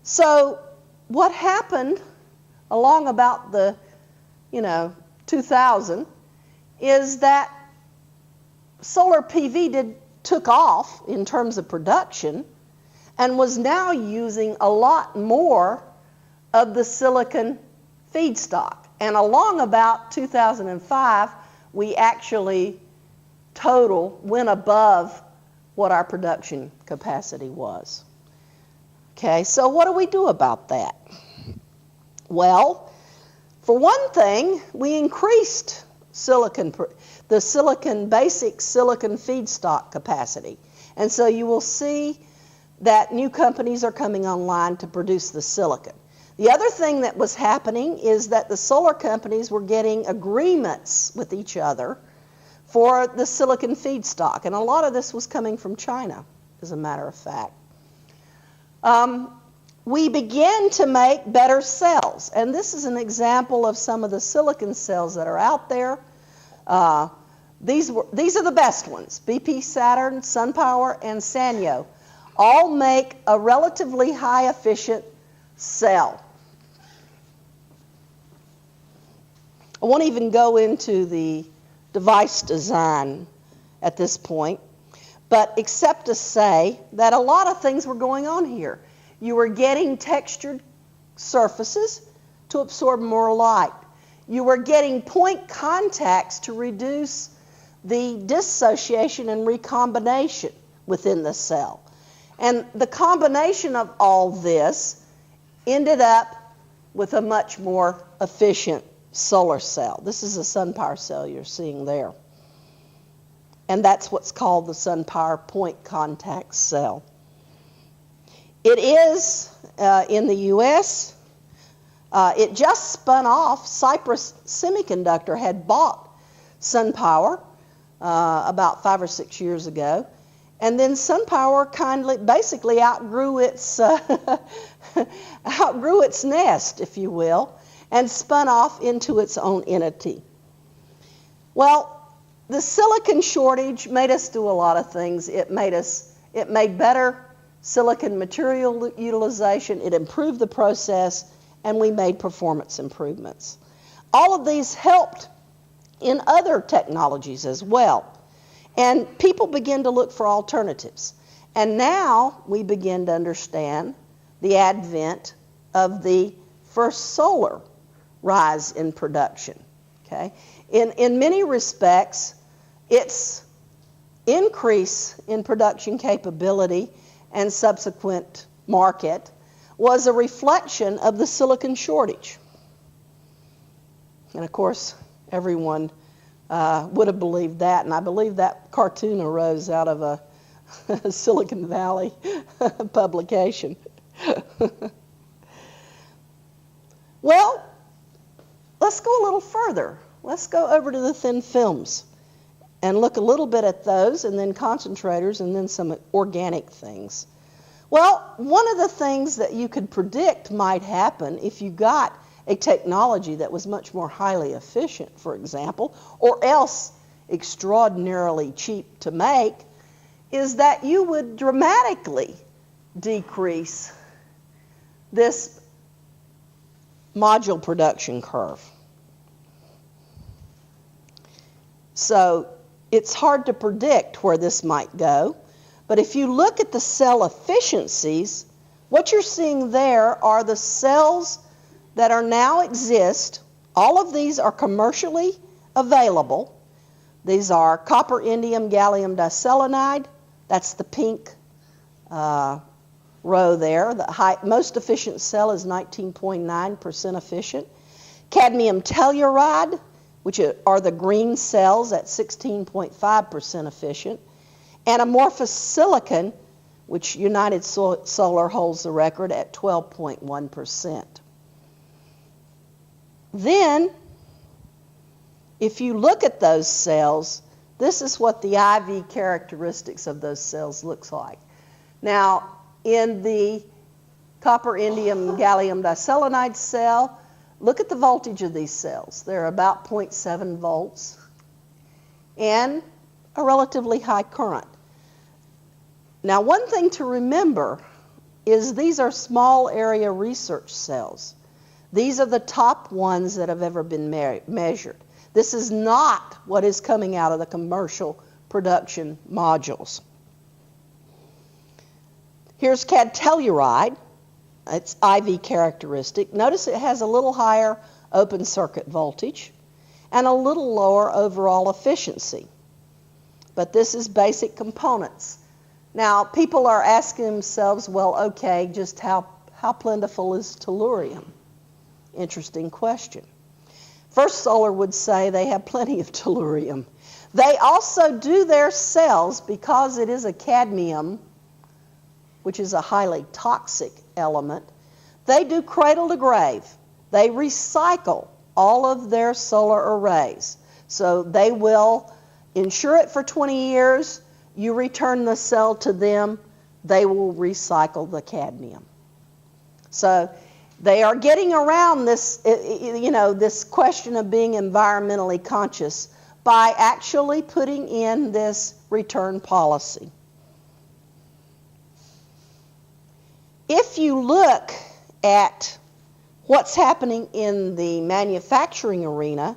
So what happened along about the, 2000 is that solar PV took off in terms of production and was now using a lot more of the silicon feedstock. And along about 2005, we actually went above what our production capacity was. Okay, so what do we do about that? Well, for one thing, we increased the basic silicon feedstock capacity. And so you will see that new companies are coming online to produce the silicon. The other thing that was happening is that the solar companies were getting agreements with each other for the silicon feedstock. And a lot of this was coming from China, as a matter of fact. We began to make better cells. And this is an example of some of the silicon cells that are out there. These are the best ones. BP Saturn, SunPower, and Sanyo all make a relatively high efficient cell. I won't even go into the device design at this point, but except to say that a lot of things were going on here. You were getting textured surfaces to absorb more light. You were getting point contacts to reduce the dissociation and recombination within the cell. And the combination of all this ended up with a much more efficient solar cell. This is a SunPower cell you're seeing there. And that's what's called the SunPower point contact cell. It is in the U.S. It just spun off. Cypress Semiconductor had bought SunPower about 5 or 6 years ago. And then SunPower basically outgrew its nest, if you will, and spun off into its own entity. Well, the silicon shortage made us do a lot of things. It made better silicon material utilization. It improved the process, and we made performance improvements. All of these helped in other technologies as well. And people begin to look for alternatives. And now we begin to understand the advent of the first solar rise in production. Okay? In many respects, its increase in production capability and subsequent market was a reflection of the silicon shortage. And of course, everyone would have believed that, and I believe that cartoon arose out of a Silicon Valley publication. Well, let's go a little further. Let's go over to the thin films and look a little bit at those, and then concentrators, and then some organic things. Well, one of the things that you could predict might happen if you got a technology that was much more highly efficient, for example, or else extraordinarily cheap to make, is that you would dramatically decrease this module production curve. So it's hard to predict where this might go, but if you look at the cell efficiencies, what you're seeing there are the cells that are now exist. All of these are commercially available. These are copper, indium, gallium diselenide. That's the pink row there. The most efficient cell is 19.9% efficient. Cadmium telluride, which are the green cells at 16.5% efficient. And amorphous silicon, which United Solar holds the record at 12.1%. Then, if you look at those cells, this is what the IV characteristics of those cells looks like. Now, in the copper, indium, gallium diselenide cell, look at the voltage of these cells. They're about 0.7 volts and a relatively high current. Now, one thing to remember is these are small area research cells. These are the top ones that have ever been measured. This is not what is coming out of the commercial production modules. Here's cadtelluride. It's IV characteristic. Notice it has a little higher open circuit voltage and a little lower overall efficiency. But this is basic components. Now, people are asking themselves, well, okay, just how plentiful is tellurium? Interesting question. First Solar would say they have plenty of tellurium. They also do their cells, because it is a cadmium, which is a highly toxic element, they do cradle to grave. They recycle all of their solar arrays. So they will insure it for 20 years, you return the cell to them, they will recycle the cadmium. So they are getting around this, this question of being environmentally conscious by actually putting in this return policy. If you look at what's happening in the manufacturing arena,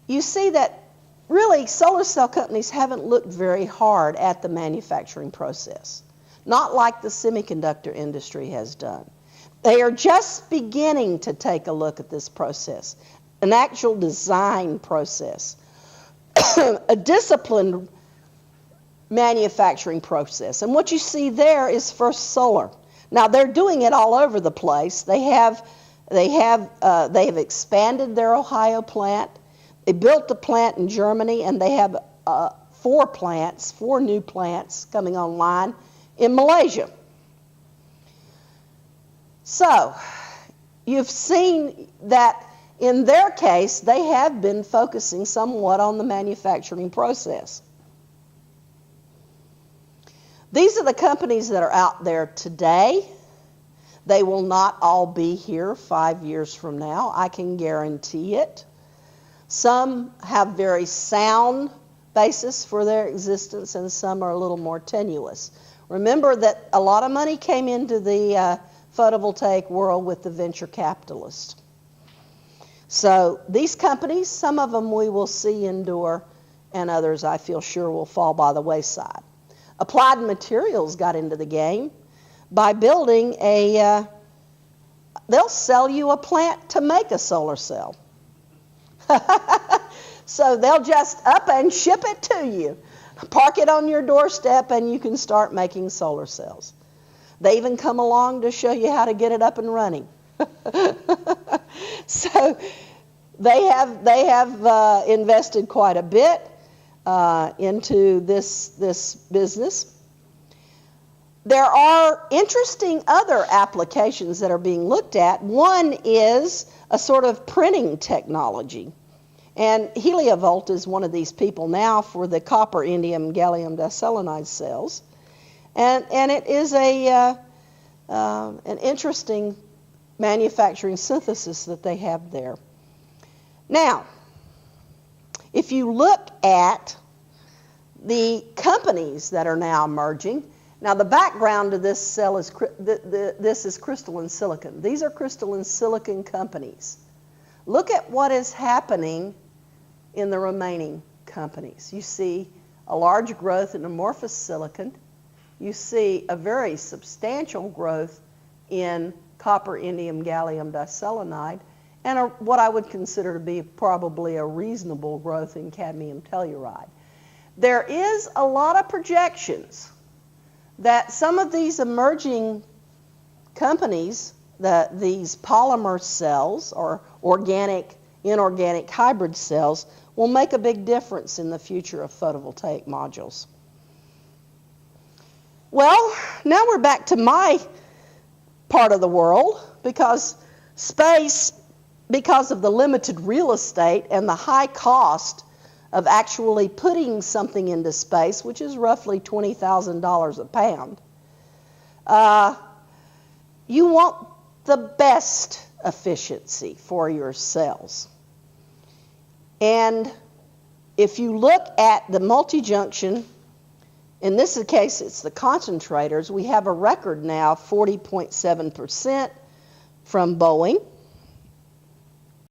you see that really solar cell companies haven't looked very hard at the manufacturing process, not like the semiconductor industry has done. They are just beginning to take a look at this process, an actual design process, a disciplined manufacturing process. And what you see there is First Solar. Now they're doing it all over the place. They have expanded their Ohio plant. They built a plant in Germany, and they have 4 new plants coming online in Malaysia. So you've seen that in their case, they have been focusing somewhat on the manufacturing process. These are the companies that are out there today. They will not all be here 5 years from now. I can guarantee it. Some have very sound basis for their existence, and some are a little more tenuous. Remember that a lot of money came into the photovoltaic world with the venture capitalists. So these companies, some of them we will see endure, and others I feel sure will fall by the wayside. Applied Materials got into the game by building they'll sell you a plant to make a solar cell. So they'll just up and ship it to you. Park it on your doorstep and you can start making solar cells. They even come along to show you how to get it up and running. So they have invested quite a bit into this business. There are interesting other applications that are being looked at. One is a sort of printing technology. And Heliovolt is one of these people now for the copper, indium, gallium diselenide cells. And it is an interesting manufacturing synthesis that they have there. Now, if you look at the companies that are now emerging, now the background of this cell is this is crystalline silicon. These are crystalline silicon companies. Look at what is happening in the remaining companies. You see a large growth in amorphous silicon. You see a very substantial growth in copper, indium, gallium diselenide, and what I would consider to be probably a reasonable growth in cadmium telluride. There is a lot of projections that some of these emerging companies, these polymer cells or inorganic hybrid cells, will make a big difference in the future of photovoltaic modules. Well, now we're back to my part of the world, because space, because of the limited real estate and the high cost of actually putting something into space, which is roughly $20,000 a pound, you want the best efficiency for your cells. And if you look at the multi-junction In this case, it's the concentrators. We have a record now of 40.7% from Boeing.